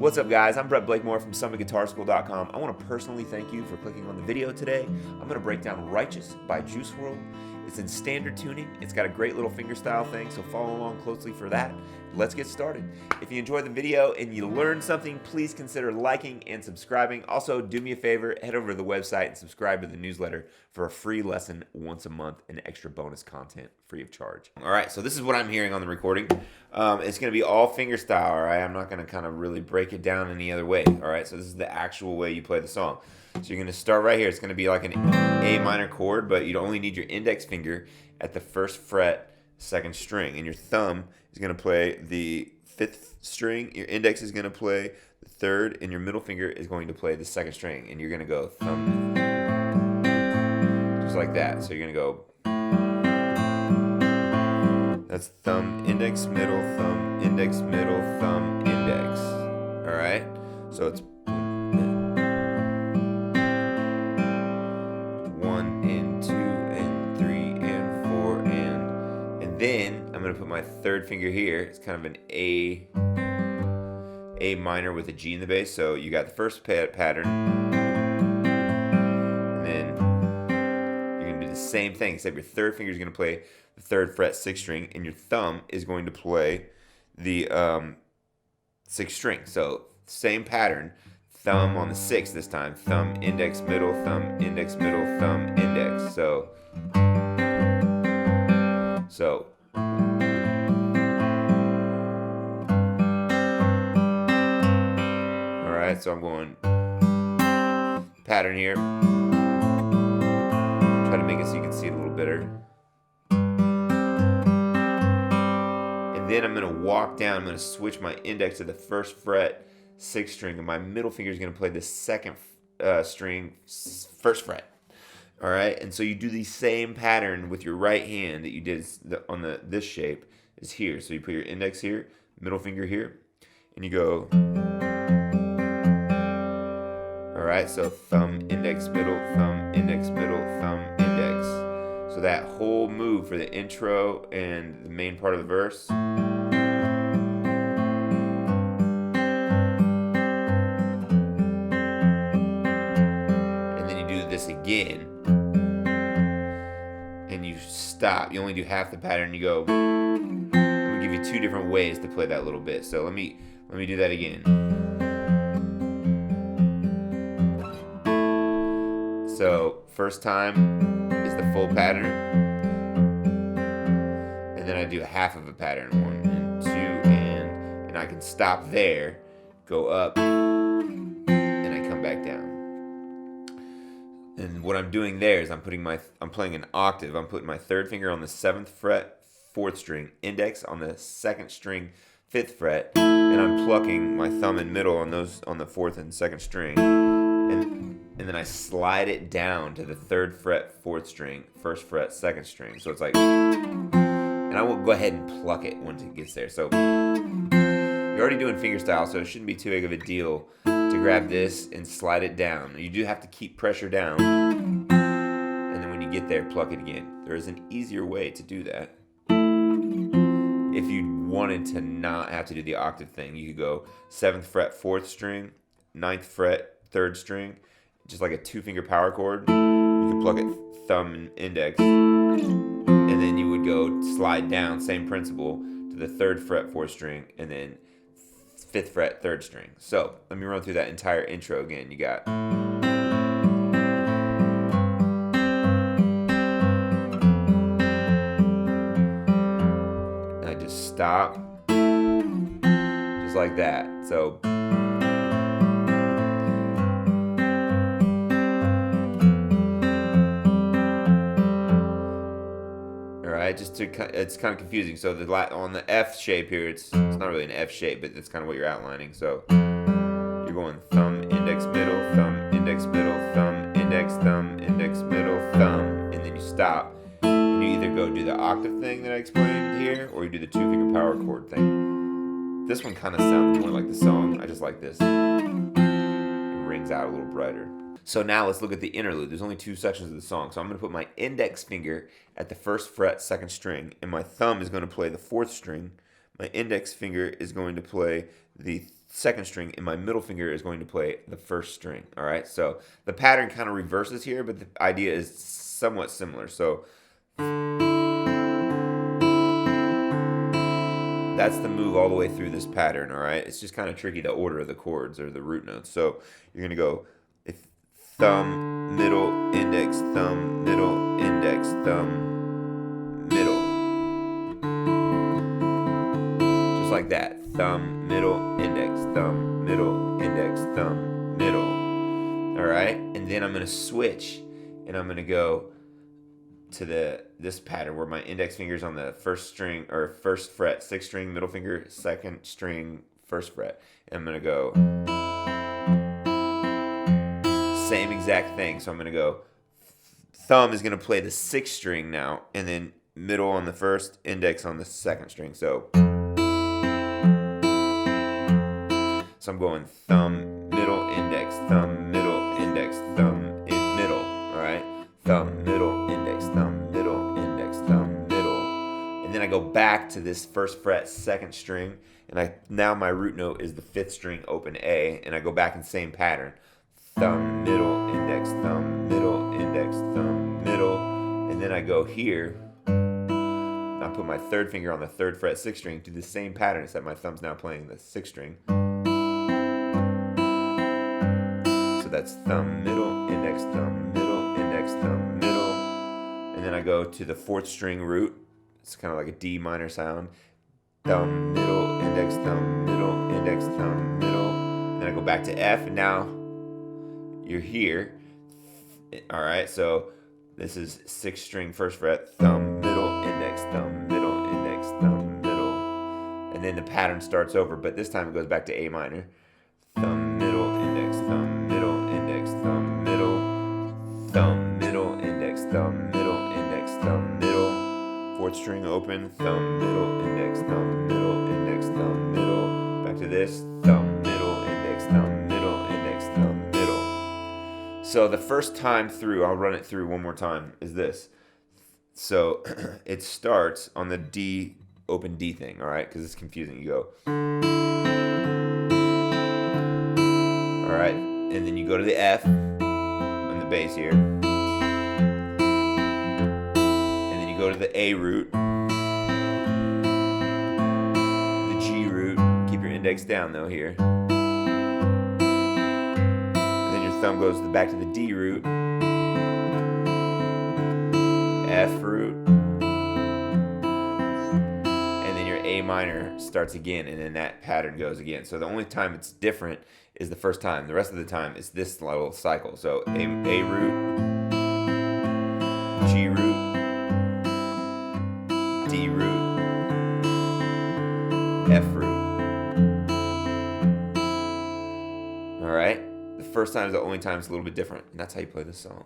What's up, guys? I'm Blakemore from SummitGuitarSchool.com. I want to personally thank you for clicking on the video today. I'm going to break down Righteous by Juice WRLD. It's in standard tuning. It's got a great little fingerstyle thing, so follow along closely for that. Let's get started. If you enjoyed the video and you learned something, please consider liking and subscribing. Also, do me a favor, head over to the website and subscribe to the newsletter for a free lesson once a month and extra bonus content free of charge. All right, so this is what I'm hearing on the recording. It's going to be all fingerstyle, all right? I'm not going to kind of really break it down any other way, all right? So this is the actual way you play the song. So you're going to start right here. It's going to be like an A minor chord, but you only need your index finger at the first fret, second string, and your thumb is going to play the fifth string. Your index is going to play the third, and your middle finger is going to play the second string, and you're going to go thumb, just like that. So you're going to go, that's thumb, index, middle, thumb, index, middle, thumb, index. All right? So it's 1 and 2 and 3 and 4 and then I'm going to put my third finger here. It's kind of an A minor with a G in the bass. So you got the first pattern, and then you're going to do the same thing, except your third finger is going to play the third fret, sixth string, and your thumb is going to play the sixth string. So same pattern, thumb on the sixth this time, thumb, index, middle, thumb, index, middle, thumb, index. So all right, so I'm going pattern here. Try to make it so you can see it a little better. And then I'm going to walk down. I'm going to switch my index to the first fret, sixth string, and my middle finger is going to play the second string, first fret. All right, and so you do the same pattern with your right hand that you did on this shape is here. So you put your index here, middle finger here, and you go. All right, so thumb, index, middle, thumb, index, middle, thumb, index. So that whole move for the intro and the main part of the verse. And then you do this again. And you stop. You only do half the pattern. You go. I'm gonna give you two different ways to play that little bit. So let me do that again. So first time is the full pattern, and then I do half of a pattern, 1 and 2, and I can stop there, go up, and I come back down. And what I'm doing there is I'm playing an octave. I'm putting my third finger on the 7th fret, 4th string, index on the 2nd string, 5th fret, and I'm plucking my thumb and middle on the 4th and 2nd string, and then I slide it down to the 3rd fret, 4th string, 1st fret, 2nd string. So it's like, and I will go ahead and pluck it once it gets there. So you're already doing fingerstyle, so it shouldn't be too big of a deal to grab this and slide it down. You do have to keep pressure down, and then when you get there, pluck it again. There is an easier way to do that. If you wanted to not have to do the octave thing, you could go 7th fret, 4th string, 9th fret, 3rd string, just like a 2-finger power chord. You could pluck it thumb and index, and then you would go slide down, same principle, to the 3rd fret, 4th string, and then 5th fret, 3rd string. So let me run through that entire intro again. You got. And I just stop, just like that. So. It's kind of confusing. So on the F shape here, it's not really an F shape, but that's kind of what you're outlining. So you're going thumb, index, middle, thumb, index, middle, thumb, index, middle, thumb, and then you stop. And you either go do the octave thing that I explained here, or you do the 2-finger power chord thing. This one kind of sounds more like the song. I just like this. It rings out a little brighter. So now let's look at the interlude. There's only 2 sections of the song. So I'm going to put my index finger at the 1st fret, 2nd string, and my thumb is going to play the 4th string. my index finger is going to play the second string, and my middle finger is going to play the first string. All right, so the pattern kind of reverses here, but the idea is somewhat similar. So that's the move all the way through this pattern. All right, it's just kind of tricky, the order of the chords or the root notes. So you're gonna go if thumb, middle, index, thumb, middle, index, thumb, middle. Just like that. Thumb, middle, index, thumb, middle, index, thumb, middle. All right, and then I'm gonna switch, and I'm gonna go to this pattern where my index finger is on the first string or first fret, sixth string, middle finger, second string, first fret. And I'm gonna go same exact thing. So I'm gonna go thumb is gonna play the sixth string now, and then middle on the first, index on the second string. So I'm going thumb, middle, index, thumb, middle, index, thumb, middle. All right, thumb, middle, index, thumb, middle, index, thumb, middle. And then I go back to this first fret, second string, and now my root note is the fifth string, open A, and I go back in the same pattern. Thumb, middle, index, thumb, middle, index, thumb, middle. And then I go here. I put my third finger on the third fret, sixth string, do the same pattern, except my thumb's now playing the sixth string. So that's thumb, middle, index, thumb, middle, index, thumb, middle. And then I go to the fourth string root. It's kind of like a D minor sound. Thumb, middle, index, thumb, middle, index, thumb, middle. And then I go back to F, and now you're here. All right, so this is sixth string, first fret, thumb, middle, index, thumb, middle, index, thumb, middle. And then the pattern starts over, but this time it goes back to A minor. Thumb, middle, index, thumb, middle, index, thumb, middle, thumb, middle, index, thumb, middle, index, thumb, middle. Fourth string open, thumb, middle, index, thumb, middle, index, thumb, middle. Back to this, thumb, middle, index, thumb, middle, index, thumb, middle. So the first time through, I'll run it through one more time, is this. So it starts on the D, open D thing, all right? Because it's confusing. You go. All right, and then you go to the F on the bass here. And then you go to the A root. The G root. Keep your index down though here. Thumb goes back to the D root, F root, and then your A minor starts again, and then that pattern goes again. So the only time it's different is the first time. The rest of the time is this little cycle. So A root, G root, D root, F root. All right? The first time is the only time it's a little bit different, and that's how you play this song.